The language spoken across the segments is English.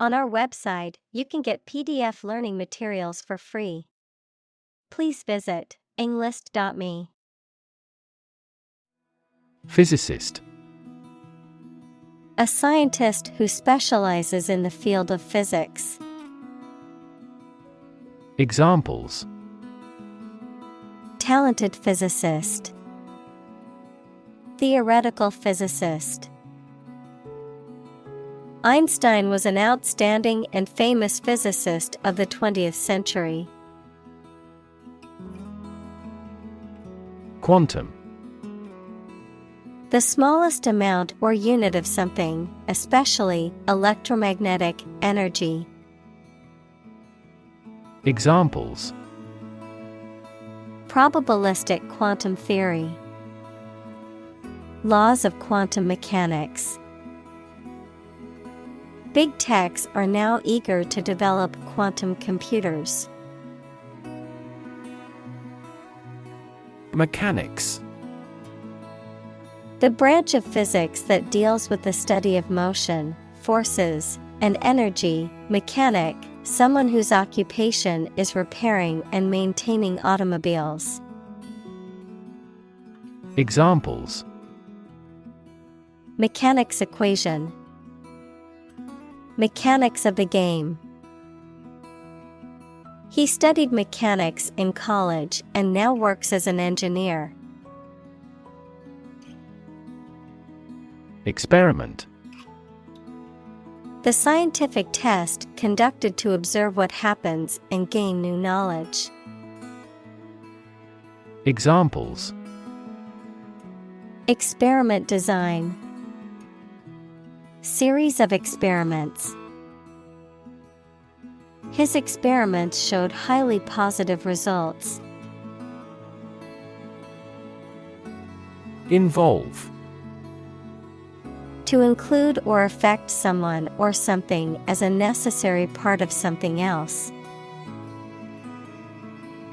On our website, you can get PDF learning materials for free. Please visit englist.me. Physicist. A scientist who specializes in the field of physics. Examples: Talented physicist. Theoretical physicist. Einstein was an outstanding and famous physicist of the 20th century. Quantum. The smallest amount or unit of something, especially electromagnetic energy. Examples: Probabilistic quantum theory. Laws of quantum mechanics. Big techs are now eager to develop quantum computers. Mechanics. The branch of physics that deals with the study of motion, forces, and energy. Mechanic, someone whose occupation is repairing and maintaining automobiles. Examples: Mechanics equation. Mechanics of the game. He studied mechanics in college and now works as an engineer. Experiment. The scientific test conducted to observe what happens and gain new knowledge. Examples: Experiment design. Series of experiments. His experiments showed highly positive results. Involve. To include or affect someone or something as a necessary part of something else.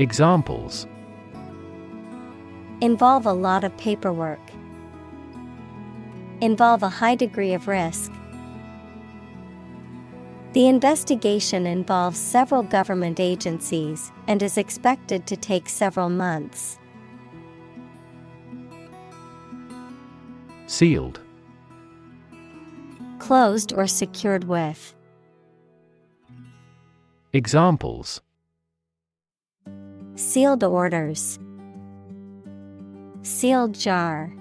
Examples: Involve a lot of paperwork. Involve a high degree of risk. The investigation involves several government agencies and is expected to take several months. Sealed. Closed or secured with. Examples: Sealed orders. Sealed jar.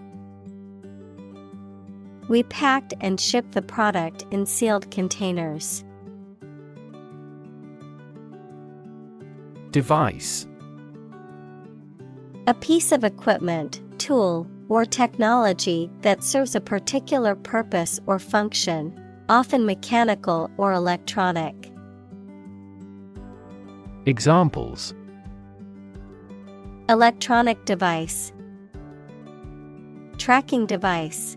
We packed and shipped the product in sealed containers. Device. A piece of equipment, tool, or technology that serves a particular purpose or function, often mechanical or electronic. Examples: Electronic device. Tracking device.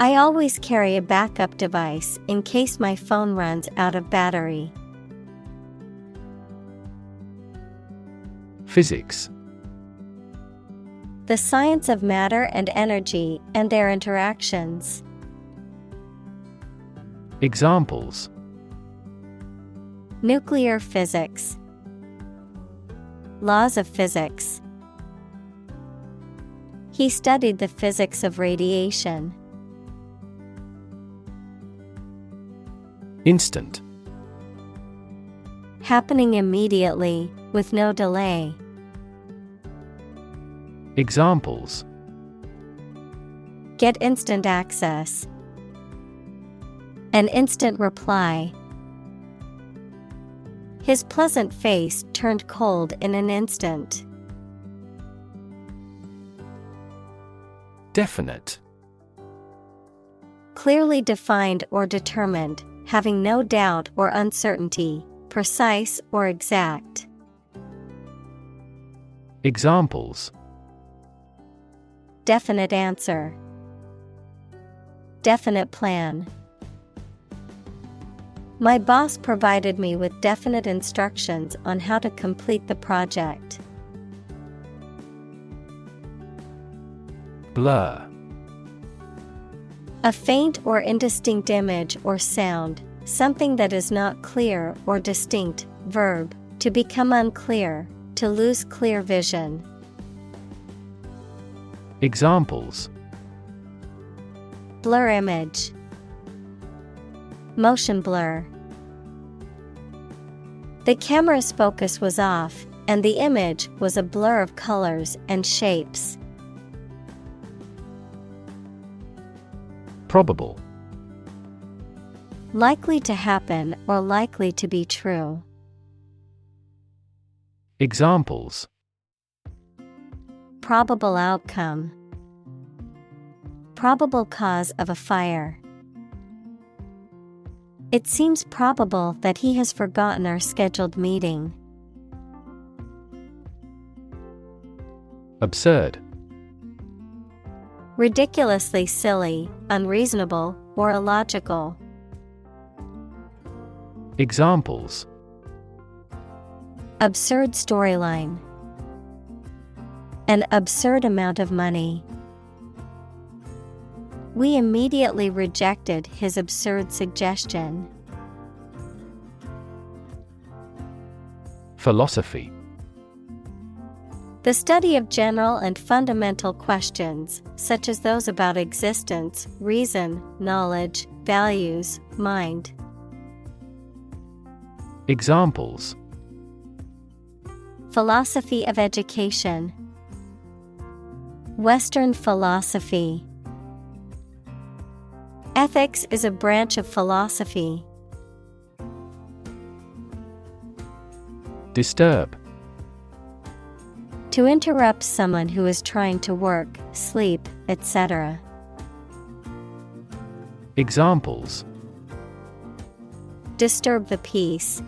I always carry a backup device in case my phone runs out of battery. Physics. The science of matter and energy and their interactions. Examples: Nuclear physics. Laws of physics. He studied the physics of radiation. Instant. Happening immediately, with no delay. Examples: Get instant access. An instant reply. His pleasant face turned cold in an instant. Definite. Clearly defined or determined, having no doubt or uncertainty, precise or exact. Examples: Definite answer. Definite plan. My boss provided me with definite instructions on how to complete the project. Blur. A faint or indistinct image or sound, something that is not clear or distinct. Verb, to become unclear, to lose clear vision. Examples: Blur image, motion blur. The camera's focus was off, and the image was a blur of colors and shapes. Probable. Likely to happen or likely to be true. Examples: Probable outcome, probable cause of a fire. It seems probable that he has forgotten our scheduled meeting. Absurd. Ridiculously silly, unreasonable, or illogical. Examples: Absurd storyline, an absurd amount of money. We immediately rejected his absurd suggestion. Philosophy. The study of general and fundamental questions, such as those about existence, reason, knowledge, values, mind. Examples: Philosophy of education, Western philosophy. Ethics is a branch of philosophy. Disturb. To interrupt someone who is trying to work, sleep, etc. Examples: Disturb the peace,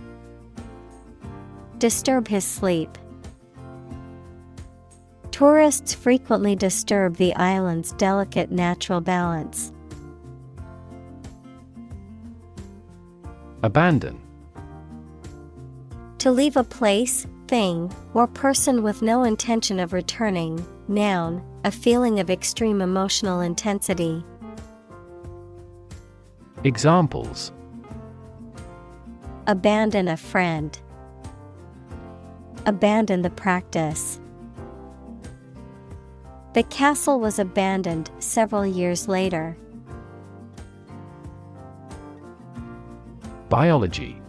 disturb his sleep. Tourists frequently disturb the island's delicate natural balance. Abandon. To leave a place, thing, or person with no intention of returning. Noun, a feeling of extreme emotional intensity. Examples: Abandon a friend, abandon the practice. The castle was abandoned several years later. Biology.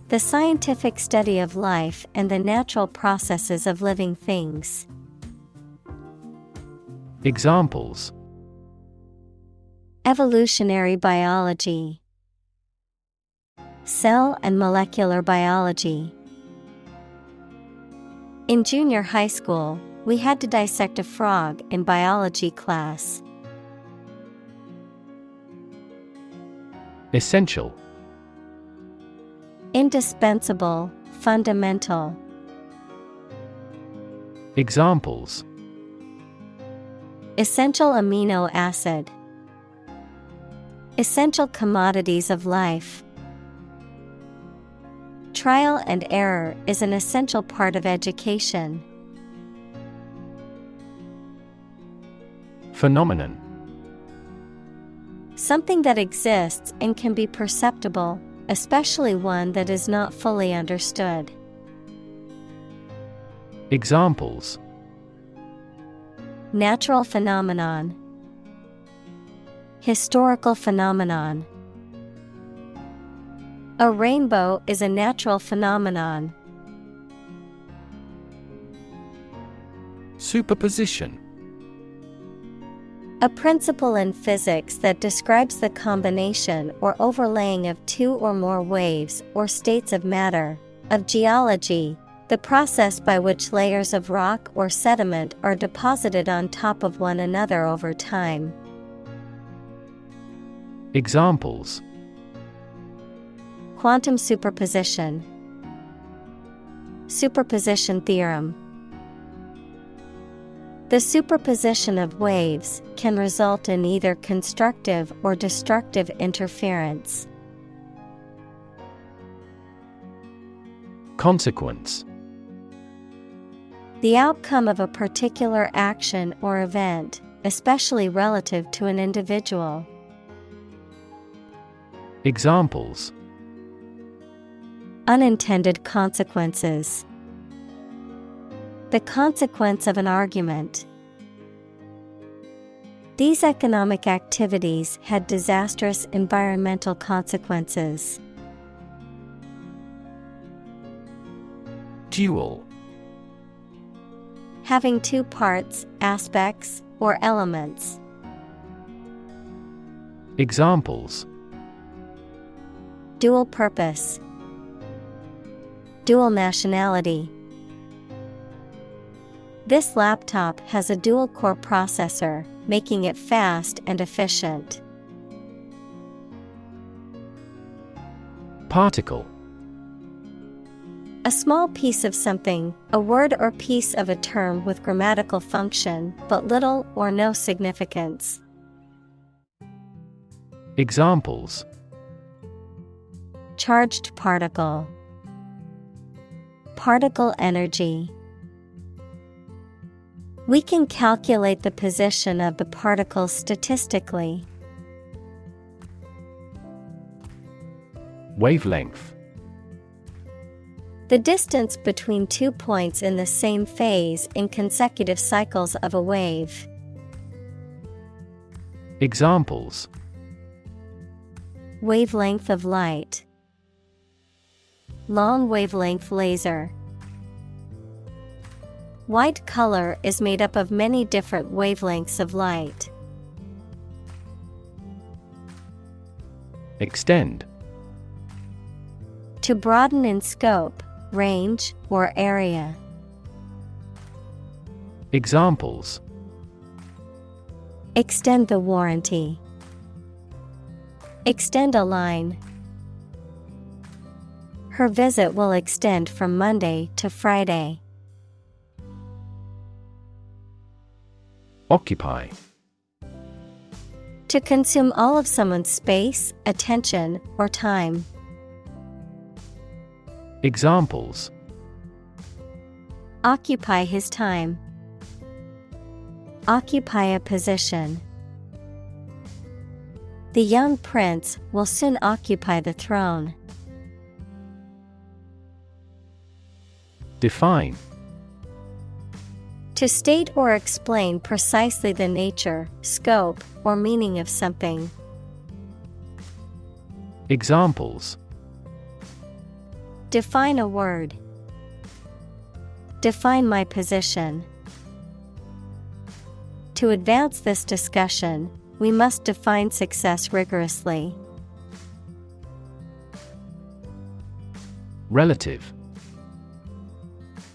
The scientific study of life and the natural processes of living things. Examples: Evolutionary biology, cell and molecular biology. In junior high school, we had to dissect a frog in biology class. Essential. Indispensable, fundamental. Examples: Essential amino acid, essential commodities of life. Trial and error is an essential part of education. Phenomenon. Something that exists and can be perceptible, especially one that is not fully understood. Examples: Natural phenomenon, historical phenomenon. A rainbow is a natural phenomenon. Superposition. A principle in physics that describes the combination or overlaying of two or more waves or states of matter. Of geology, the process by which layers of rock or sediment are deposited on top of one another over time. Examples: Quantum superposition, superposition theorem. The superposition of waves can result in either constructive or destructive interference. Consequence. The outcome of a particular action or event, especially relative to an individual. Examples: Unintended consequences. The consequence of an argument. These economic activities had disastrous environmental consequences. Dual. Having two parts, aspects, or elements. Examples: Dual purpose. Dual nationality. This laptop has a dual-core processor, making it fast and efficient. Particle. A small piece of something, a word or piece of a term with grammatical function, but little or no significance. Examples: Charged particle. Particle energy. We can calculate the position of the particles statistically. Wavelength. The distance between 2 points in the same phase in consecutive cycles of a wave. Examples: Wavelength of light. Long wavelength laser. White color is made up of many different wavelengths of light. Extend. To broaden in scope, range, or area. Examples: Extend the warranty. Extend a line. Her visit will extend from Monday to Friday. Occupy. To consume all of someone's space, attention, or time. Examples: Occupy his time. Occupy a position. The young prince will soon occupy the throne. Define. To state or explain precisely the nature, scope, or meaning of something. Examples: Define a word. Define my position. To advance this discussion, we must define success rigorously. Relative.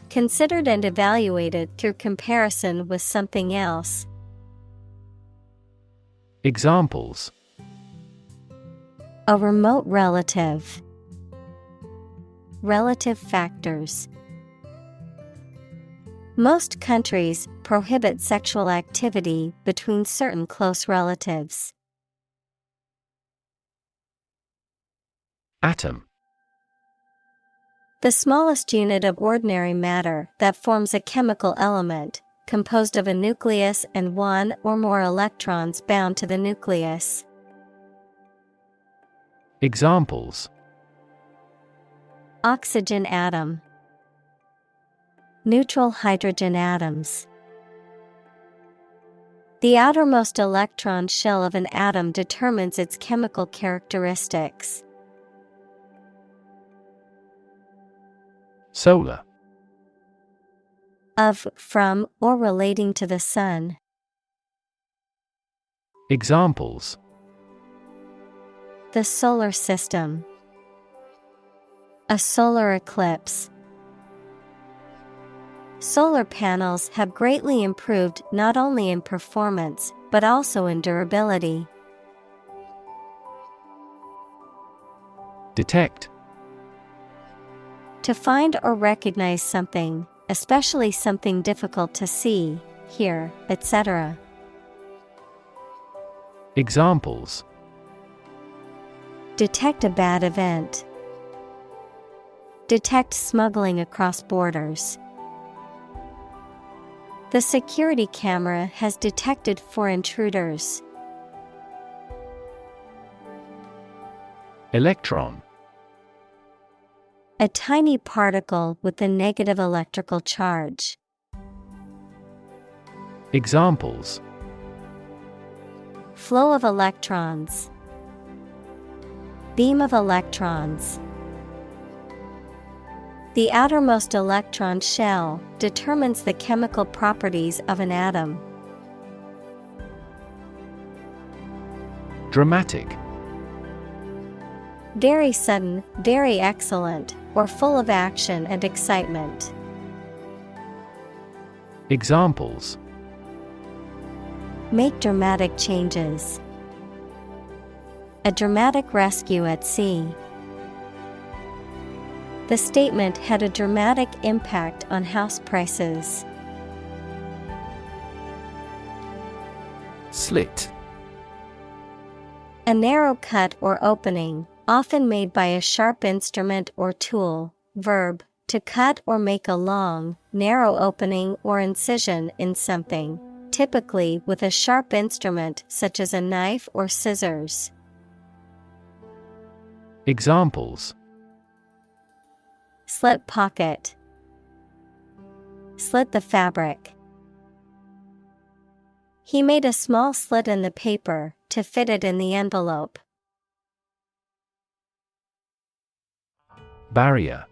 Considered and evaluated through comparison with something else. Examples: A remote relative. Relative factors. Most countries prohibit sexual activity between certain close relatives. Atom. The smallest unit of ordinary matter that forms a chemical element, composed of a nucleus and one or more electrons bound to the nucleus. Examples: Oxygen atom. Neutral hydrogen atoms. The outermost electron shell of an atom determines its chemical characteristics. Solar. Of, from, or relating to the sun. Examples: The solar system. A solar eclipse. Solar panels have greatly improved not only in performance, but also in durability. Detect. To find or recognize something, especially something difficult to see, hear, etc. Examples: Detect a bad event. Detect smuggling across borders. The security camera has detected 4 intruders. Electron. A tiny particle with a negative electrical charge. Examples: Flow of electrons. Beam of electrons. The outermost electron shell determines the chemical properties of an atom. Dramatic. Very sudden, very excellent, or full of action and excitement. Examples: Make dramatic changes. A dramatic rescue at sea. The statement had a dramatic impact on house prices. Slit. A narrow cut or opening, often made by a sharp instrument or tool. Verb, to cut or make a long, narrow opening or incision in something, typically with a sharp instrument such as a knife or scissors. Examples: Slit pocket. Slit the fabric. He made a small slit in the paper to fit it in the envelope. Barrier.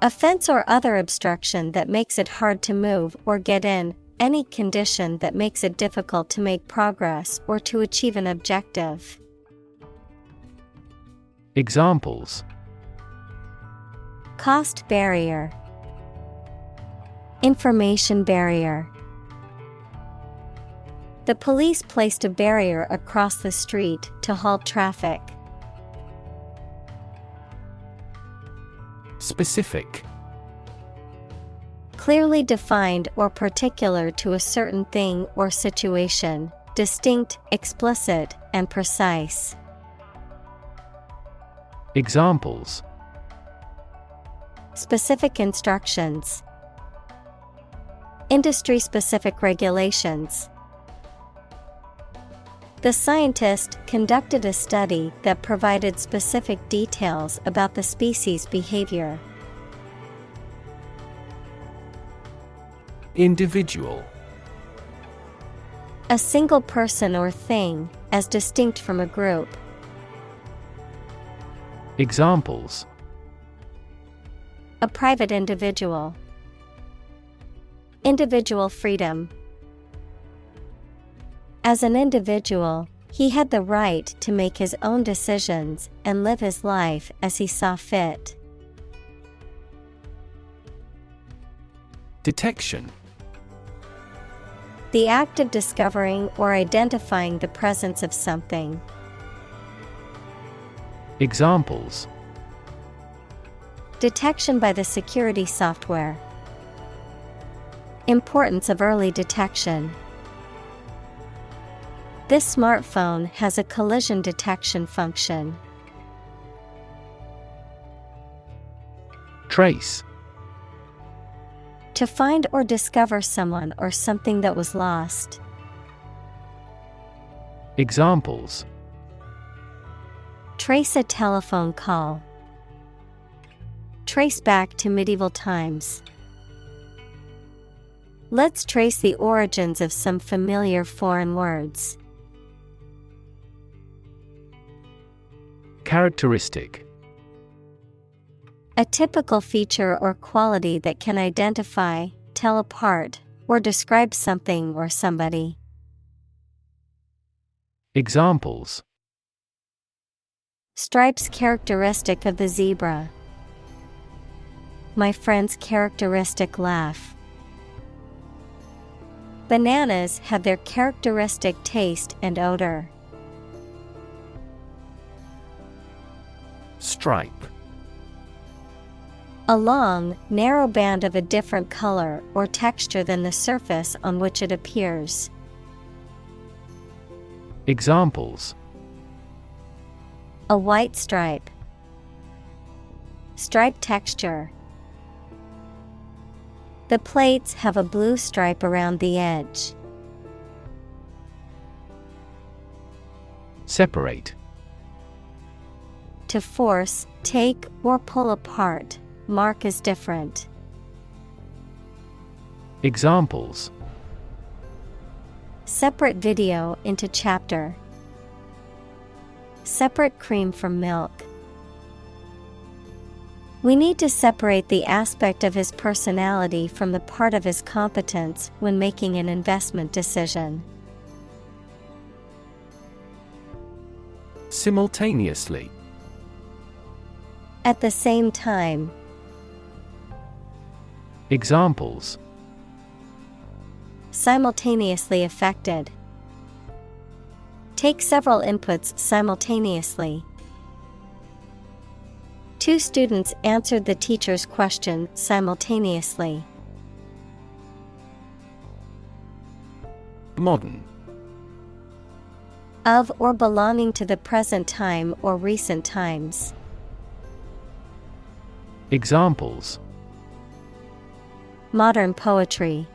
A fence or other obstruction that makes it hard to move or get in, any condition that makes it difficult to make progress or to achieve an objective. Examples: Cost barrier. Information barrier. The police placed a barrier across the street to halt traffic. Specific. Clearly defined or particular to a certain thing or situation, distinct, explicit, and precise. Examples: Specific instructions. Industry-specific regulations. The scientist conducted a study that provided specific details about the species' behavior. Individual. A single person or thing, as distinct from a group. Examples: A private individual. Individual freedom. As an individual, he had the right to make his own decisions and live his life as he saw fit. Detection. The act of discovering or identifying the presence of something. Examples: Detection by the security software. Importance of early detection. This smartphone has a collision detection function. Trace. To find or discover someone or something that was lost. Examples: Trace a telephone call. Trace back to medieval times. Let's trace the origins of some familiar foreign words. Characteristic. A typical feature or quality that can identify, tell apart, or describe something or somebody. Examples: Stripes characteristic of the zebra. My friend's characteristic laugh. Bananas have their characteristic taste and odor. Stripe. A long, narrow band of a different color or texture than the surface on which it appears. Examples: A white stripe. Stripe texture. The plates have a blue stripe around the edge. Separate. To force, take, or pull apart, mark as different. Examples: Separate video into chapter. Separate cream from milk. We need to separate the aspect of his personality from the part of his competence when making an investment decision. Simultaneously. At the same time. Examples: Simultaneously affected. Take several inputs simultaneously. Two students answered the teacher's question simultaneously. Modern. Of or belonging to the present time or recent times. Examples: Modern poetry.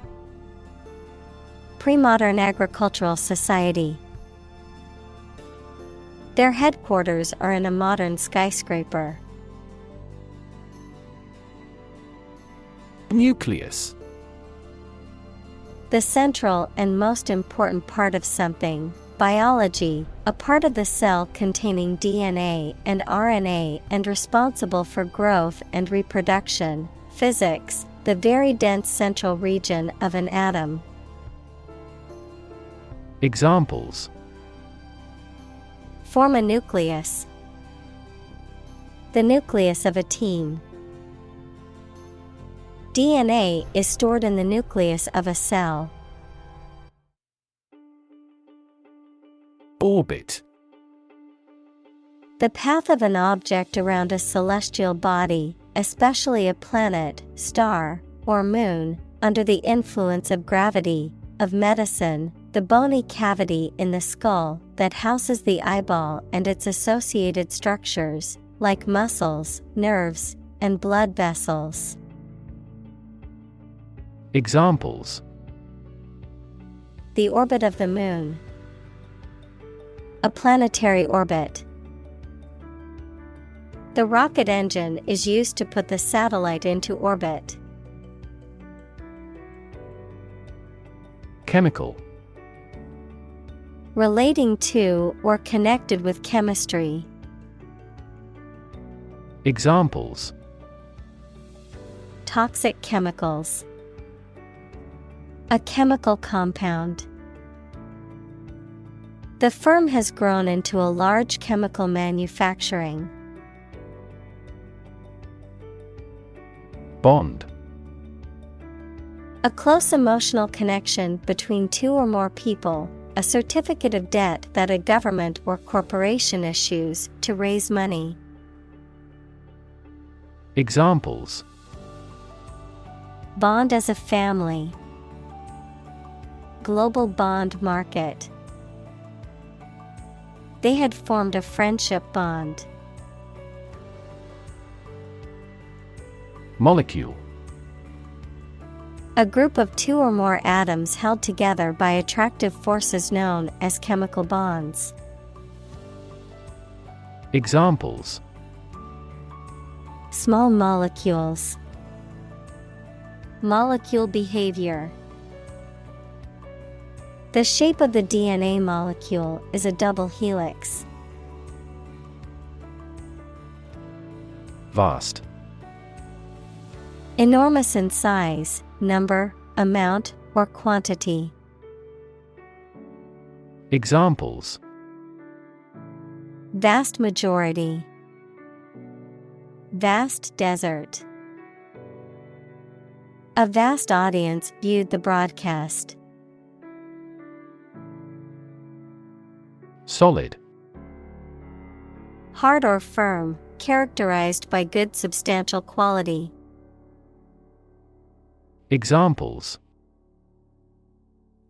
Pre-modern agricultural society. Their headquarters are in a modern skyscraper. Nucleus. The central and most important part of something. Biology, a part of the cell containing DNA and RNA and responsible for growth and reproduction. Physics, the very dense central region of an atom. Examples: Form a nucleus. The nucleus of a team. DNA is stored in the nucleus of a cell. Orbit. The path of an object around a celestial body, especially a planet, star, or moon, under the influence of gravity. Of medicine, the bony cavity in the skull that houses the eyeball and its associated structures, like muscles, nerves, and blood vessels. Examples: The orbit of the moon. A planetary orbit. The rocket engine is used to put the satellite into orbit. Chemical. Relating to or connected with chemistry. Examples: Toxic chemicals. A chemical compound. The firm has grown into a large chemical manufacturing. Bond. A close emotional connection between two or more people, a certificate of debt that a government or corporation issues to raise money. Examples: Bond as a family. Global bond market. They had formed a friendship bond. Molecule. A group of two or more atoms held together by attractive forces known as chemical bonds. Examples: Small molecules. Molecule behavior. The shape of the DNA molecule is a double helix. Vast. Enormous in size, number, amount, or quantity. Examples: Vast majority. Vast desert. A vast audience viewed the broadcast. Solid. Hard or firm, characterized by good substantial quality. Examples: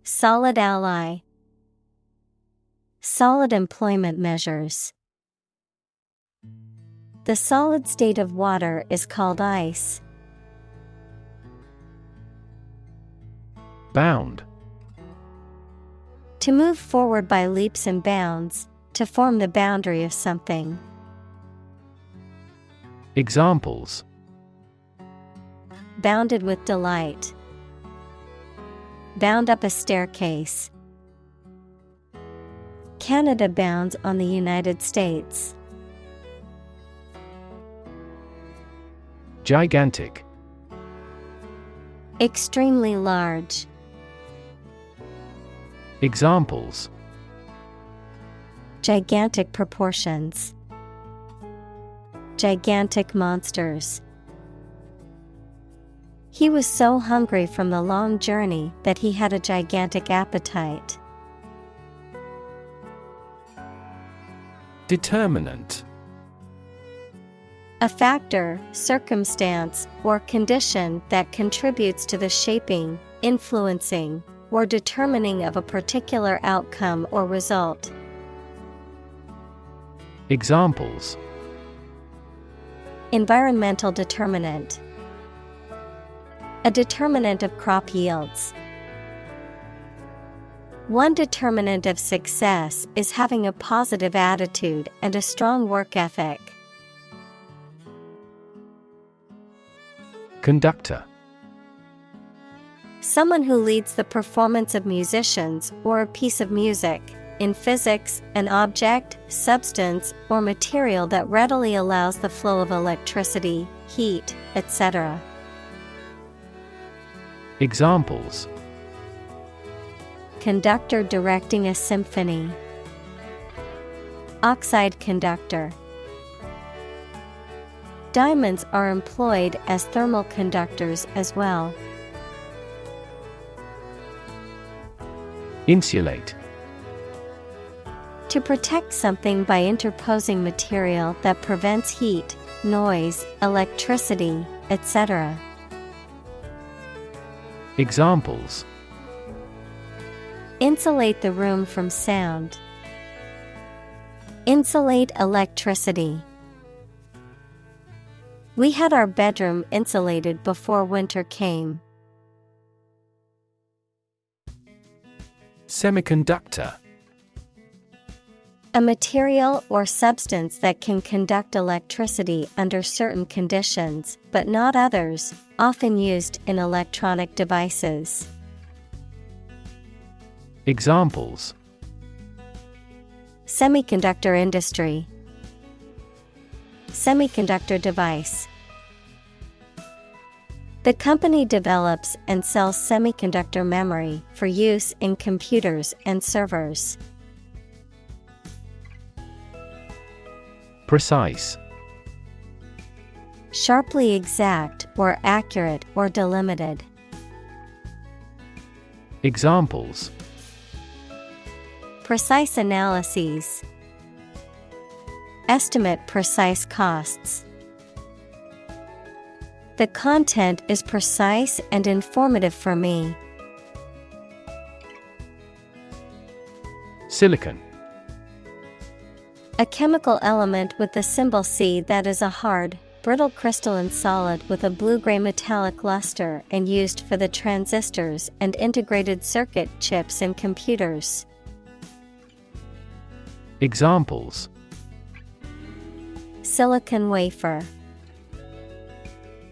Solid ally. Solid employment measures. The solid state of water is called ice. Bound. To move forward by leaps and bounds, to form the boundary of something. Examples: Bounded with delight. Bound up a staircase. Canada bounds on the United States. Gigantic. Extremely large. Examples: Gigantic proportions. Gigantic monsters. He was so hungry from the long journey that he had a gigantic appetite. Determinant. A factor, circumstance, or condition that contributes to the shaping, influencing, or determining of a particular outcome or result. Examples: Environmental determinant. A determinant of crop yields. One determinant of success is having a positive attitude and a strong work ethic. Conductor. Someone who leads the performance of musicians or a piece of music. In physics, an object, substance, or material that readily allows the flow of electricity, heat, etc. Examples: Conductor directing a symphony. Oxide conductor. Diamonds are employed as thermal conductors as well. Insulate. To protect something by interposing material that prevents heat, noise, electricity, etc. Examples: Insulate the room from sound. Insulate electricity. We had our bedroom insulated before winter came. Semiconductor. A material or substance that can conduct electricity under certain conditions, but not others, often used in electronic devices. Examples: Semiconductor industry. Semiconductor device. The company develops and sells semiconductor memory for use in computers and servers. Precise. Sharply exact or accurate or delimited. Examples: Precise analyses. Estimate precise costs. The content is precise and informative for me. Silicon. A chemical element with the symbol C that is a hard, brittle crystalline solid with a blue-gray metallic luster and used for the transistors and integrated circuit chips in computers. Examples: Silicon wafer.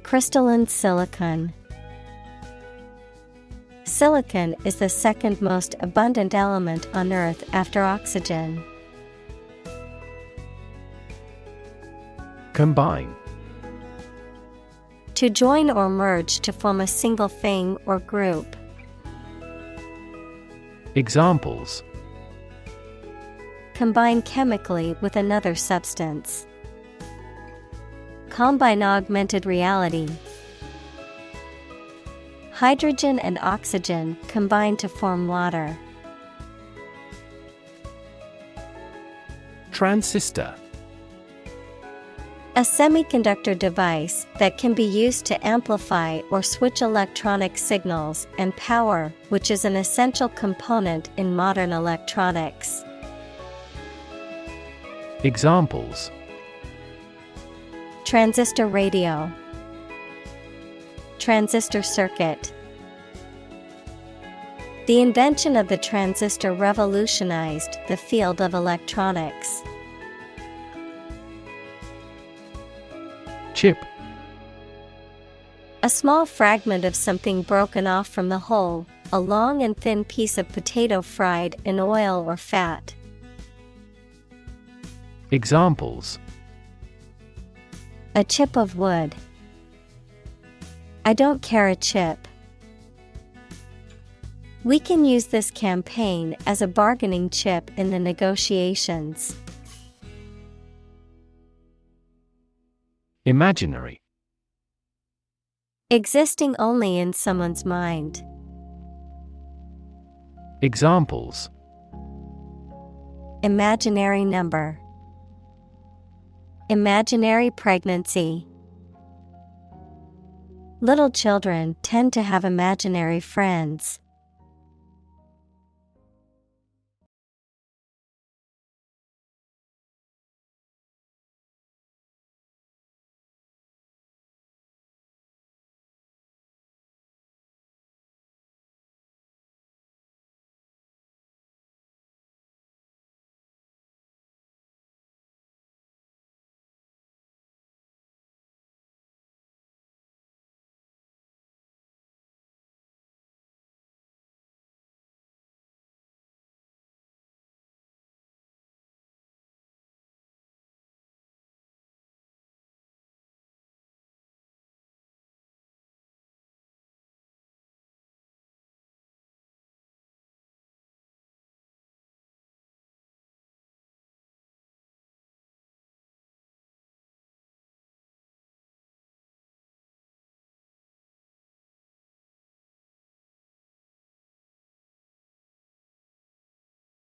Crystalline silicon. Silicon is the second most abundant element on Earth after oxygen. Combine. To join or merge to form a single thing or group. Examples: Combine chemically with another substance. Combine augmented reality. Hydrogen and oxygen combine to form water. Transistor. A semiconductor device that can be used to amplify or switch electronic signals and power, which is an essential component in modern electronics. Examples: Transistor radio. Transistor circuit. The invention of the transistor revolutionized the field of electronics. Chip. A small fragment of something broken off from the whole, a long and thin piece of potato fried in oil or fat. Examples: A chip of wood. I don't care a chip. We can use this campaign as a bargaining chip in the negotiations. Imaginary. Existing only in someone's mind. Examples: Imaginary number. Imaginary pregnancy. Little children tend to have imaginary friends.